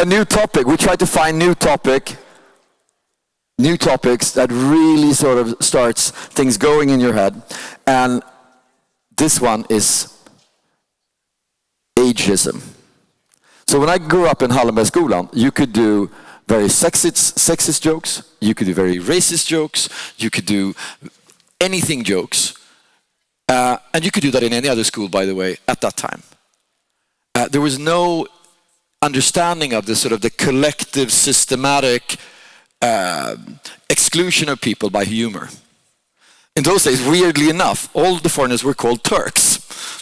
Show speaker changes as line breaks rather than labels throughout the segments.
a new topic. We try to find new topics that really sort of starts things going in your head. And this one is ageism. So when I grew up in Ahlvarsson, you could do very sexist jokes, you could do very racist jokes, you could do anything jokes. And you could do that in any other school, by the way, at that time. There was no understanding of the sort of the collective, systematic exclusion of people by humor. In those days, weirdly enough, all the foreigners were called Turks.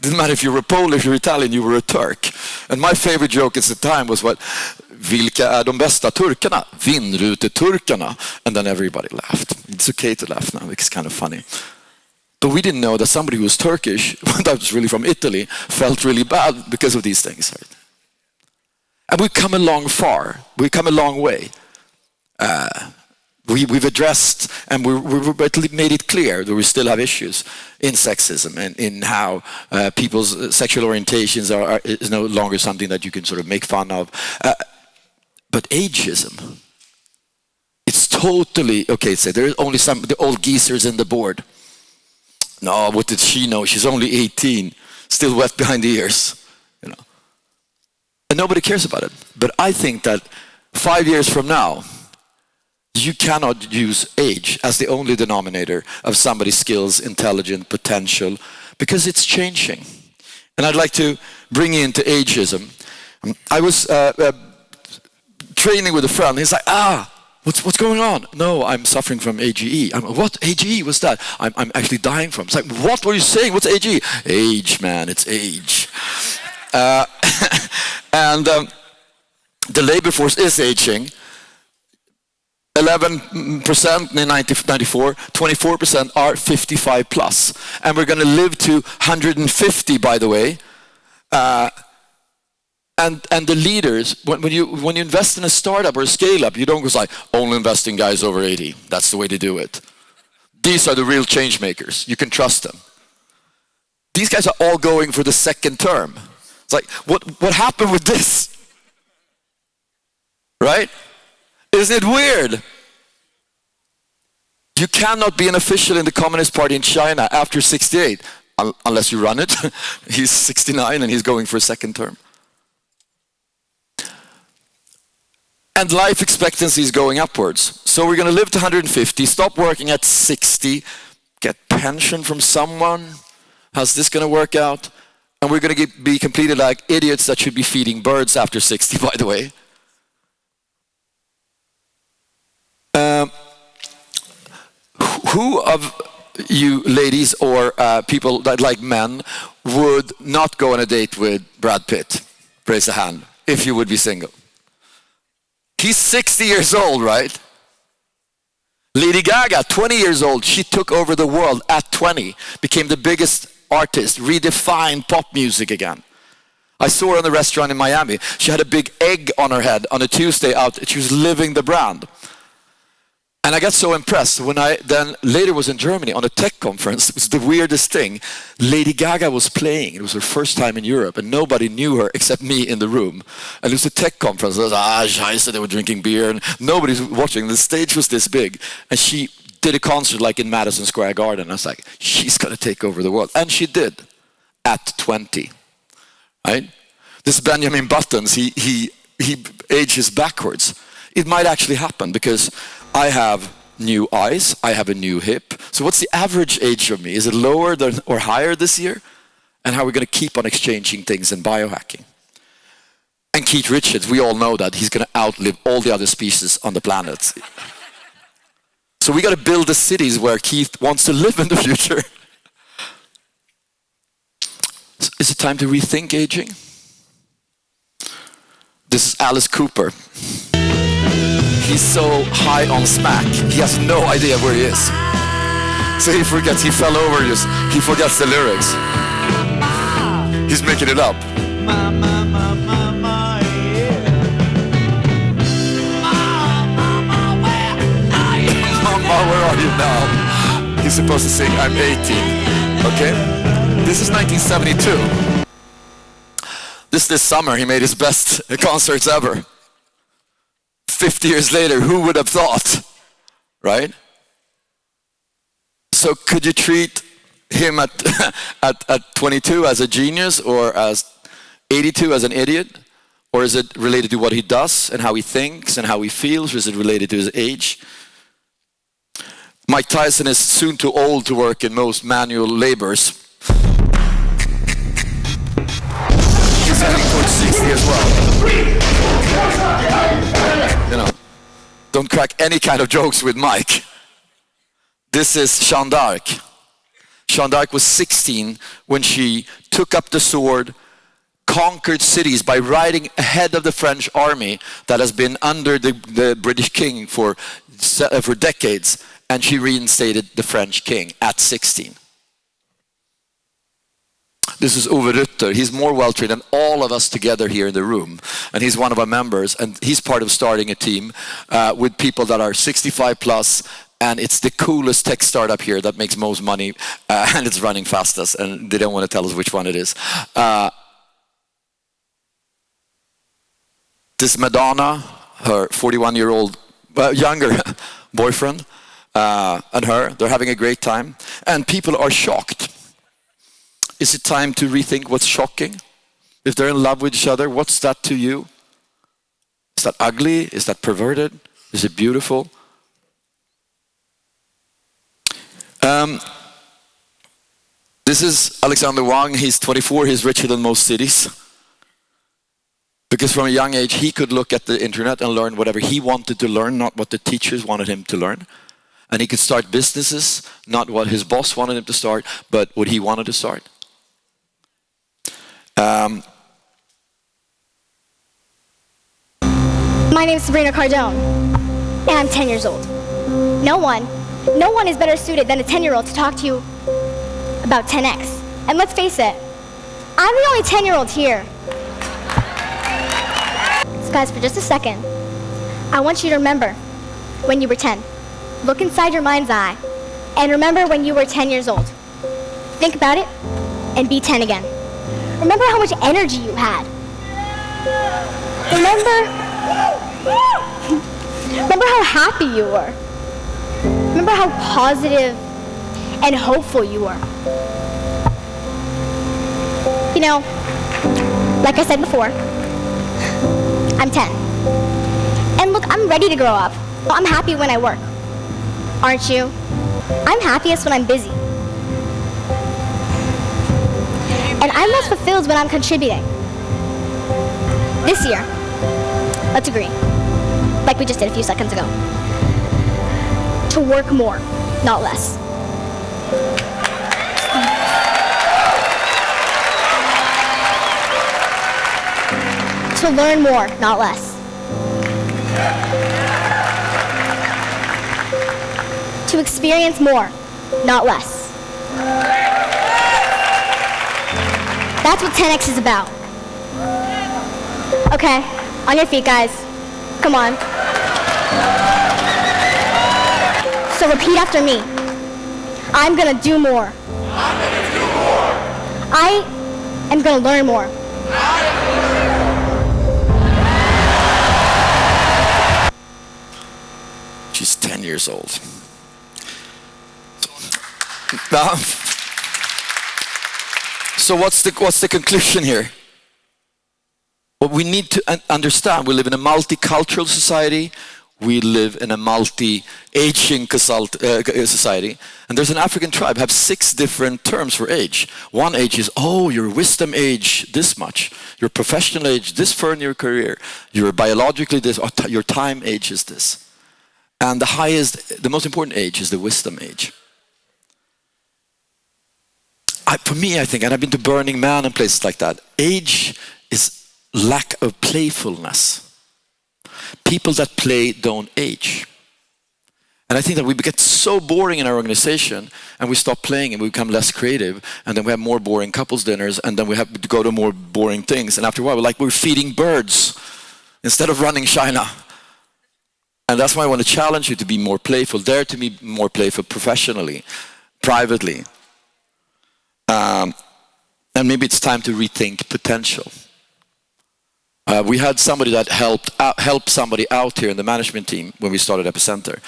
Didn't matter if you were Polish or Italian, you were a Turk. And my favorite joke at the time was vilka är de bästa turkarna? Vindruteturkarna. And then everybody laughed. It's okay to laugh now, it's kind of funny. But we didn't know that somebody who was Turkish, that was really from Italy, felt really bad because of these things. Right? And we've come along far. We've come a long way. We've addressed and we've made it clear that we still have issues in sexism and in how people's sexual orientations is no longer something that you can sort of make fun of. But ageism, it's totally, okay, so there's only the old geezers in the board. No, what did she know? She's only 18, still wet behind the ears. You know. And nobody cares about it. But I think that 5 years from now, you cannot use age as the only denominator of somebody's skills, intelligence, potential, because it's changing. And I'd like to bring you into ageism. I was training with a friend. He's like, what's going on? No, I'm suffering from AGE. What? AGE? What's that? I'm actually dying from. It's like, what were you saying? What's AGE? Age, man, it's age. And the labor force is aging. 11% in 1994, 24% are 55 plus. And we're going to live to 150, by the way. And the leaders, when you invest in a startup or a scale-up, you don't go like, only invest in guys over 80. That's the way to do it. These are the real change makers. You can trust them. These guys are all going for the second term. It's like, what happened with this? Right? Isn't it weird? You cannot be an official in the Communist Party in China after 68, unless you run it. He's 69 and he's going for a second term. And life expectancy is going upwards. So we're going to live to 150, stop working at 60, get pension from someone. How's this going to work out? And we're going to be completely like idiots that should be feeding birds after 60, by the way. Who of you ladies or people that like men would not go on a date with Brad Pitt? Raise a hand if you would be single. He's 60 years old, right? Lady Gaga, 20 years old. She took over the world at 20, became the biggest artist, redefined pop music again. I saw her in the restaurant in Miami. She had a big egg on her head on a Tuesday out. She was living the brand. And I got so impressed when I then later was in Germany on a tech conference. It was the weirdest thing. Lady Gaga was playing. It was her first time in Europe and nobody knew her except me in the room. And it was a tech conference. I was scheiße, they were drinking beer and nobody's watching. The stage was this big. And she did a concert like in Madison Square Garden. I was like, she's going to take over the world. And she did at 20. Right? This Benjamin Buttons, he ages backwards. It might actually happen because I have new eyes, I have a new hip. So what's the average age of me? Is it lower than or higher this year? And how are we going to keep on exchanging things in biohacking? And Keith Richards, we all know that he's going to outlive all the other species on the planet. So we got to build the cities where Keith wants to live in the future. Is it time to rethink aging? This is Alice Cooper. He's so high on smack, he has no idea where he is. So he forgets, he fell over, he forgets the lyrics. He's making it up. Mama, where are you now? He's supposed to sing, I'm 18. Okay? This is 1972. This summer, he made his best concerts ever. 50 years later, who would have thought, right? So could you treat him at 22 as a genius, or as 82 as an idiot? Or is it related to what he does and how he thinks and how he feels? Or is it related to his age? Mike Tyson is soon too old to work in most manual labors. He's heading towards 60 as well. You know, don't crack any kind of jokes with Mike. This is Jeanne d'Arc. Jeanne d'Arc was 16 when she took up the sword, conquered cities by riding ahead of the French army that has been under the British king for decades, and she reinstated the French king at 16. This is Ove Rutter. He's more well-trained than all of us together here in the room, and he's one of our members, and he's part of starting a team with people that are 65 plus, and it's the coolest tech startup here that makes most money, and it's running fastest, and they don't want to tell us which one it is. This Madonna, her 41-year-old younger boyfriend, and her, they're having a great time, and people are shocked. Is it time to rethink what's shocking? If they're in love with each other, what's that to you? Is that ugly? Is that perverted? Is it beautiful? This is Alexander Wang. He's 24. He's richer than most cities. Because from a young age, he could look at the internet and learn whatever he wanted to learn, not what the teachers wanted him to learn. And he could start businesses, not what his boss wanted him to start, but what he wanted to start.
My name is Sabrina Cardone, and I'm 10 years old. No one is better suited than a 10-year-old to talk to you about 10x. And let's face it, I'm the only 10-year-old here. So guys, for just a second, I want you to remember when you were 10. Look inside your mind's eye and remember when you were 10 years old. Think about it and be 10 again. Remember how much energy you had. Remember how happy you were. Remember how positive and hopeful you were. You know, like I said before, I'm 10. And look, I'm ready to grow up. I'm happy when I work. Aren't you? I'm happiest when I'm busy. And I'm most fulfilled when I'm contributing. This year, let's agree, like we just did a few seconds ago, to work more, not less. To learn more, not less. To experience more, not less. That's what 10x is about. Okay, on your feet, guys. Come on. So repeat after me. I'm gonna do more. I'm gonna do more. I am gonna learn more.
She's 10 years old. So what's the conclusion here? What we need to understand, we live in a multicultural society, we live in a multi-aging society, and there's an African tribe have 6 different terms for age. One age is, oh, your wisdom age this much, your professional age this far in your career, your biologically this, your time age is this. And the most important age is the wisdom age. For me, I think, and I've been to Burning Man and places like that, age is lack of playfulness. People that play don't age. And I think that we get so boring in our organization and we stop playing and we become less creative, and then we have more boring couples dinners, and then we have to go to more boring things, and after a while we're feeding birds instead of running China. And that's why I want to challenge you to be more playful, dare to be more playful professionally, privately. And maybe it's time to rethink potential. We had somebody that helped somebody out here in the management team when we started Epicenter.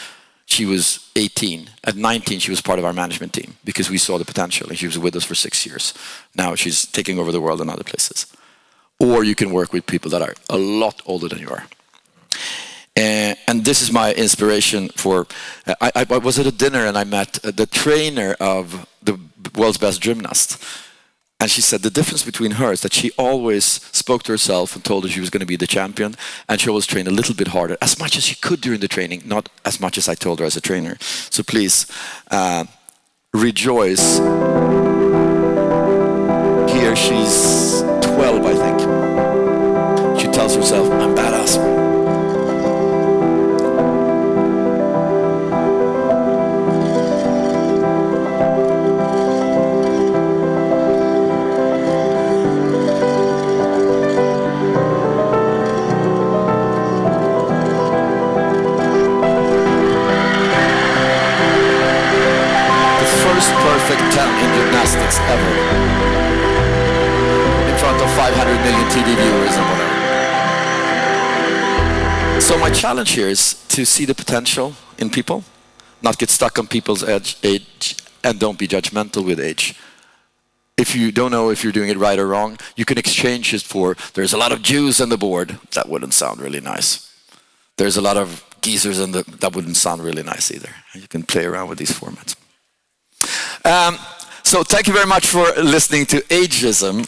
She was 18. At 19, she was part of our management team because we saw the potential, and she was with us for 6 years. Now she's taking over the world in other places. Or you can work with people that are a lot older than you are. And this is my inspiration for... I was at a dinner and I met the trainer of the world's best gymnast. And she said the difference between her is that she always spoke to herself and told her she was going to be the champion, and she always trained a little bit harder, as much as she could during the training, not as much as I told her as a trainer. So please, rejoice. Here she's 12, I think. She tells herself, I'm badass. Perfect 10 in gymnastics ever. In front of 500 million TV viewers and whatever. So my challenge here is to see the potential in people, not get stuck on people's age, and don't be judgmental with age. If you don't know if you're doing it right or wrong, you can exchange it for, there's a lot of Jews on the board. That wouldn't sound really nice. There's a lot of geezers in the, that wouldn't sound really nice either. You can play around with these formats. So thank you very much for listening to Ageism.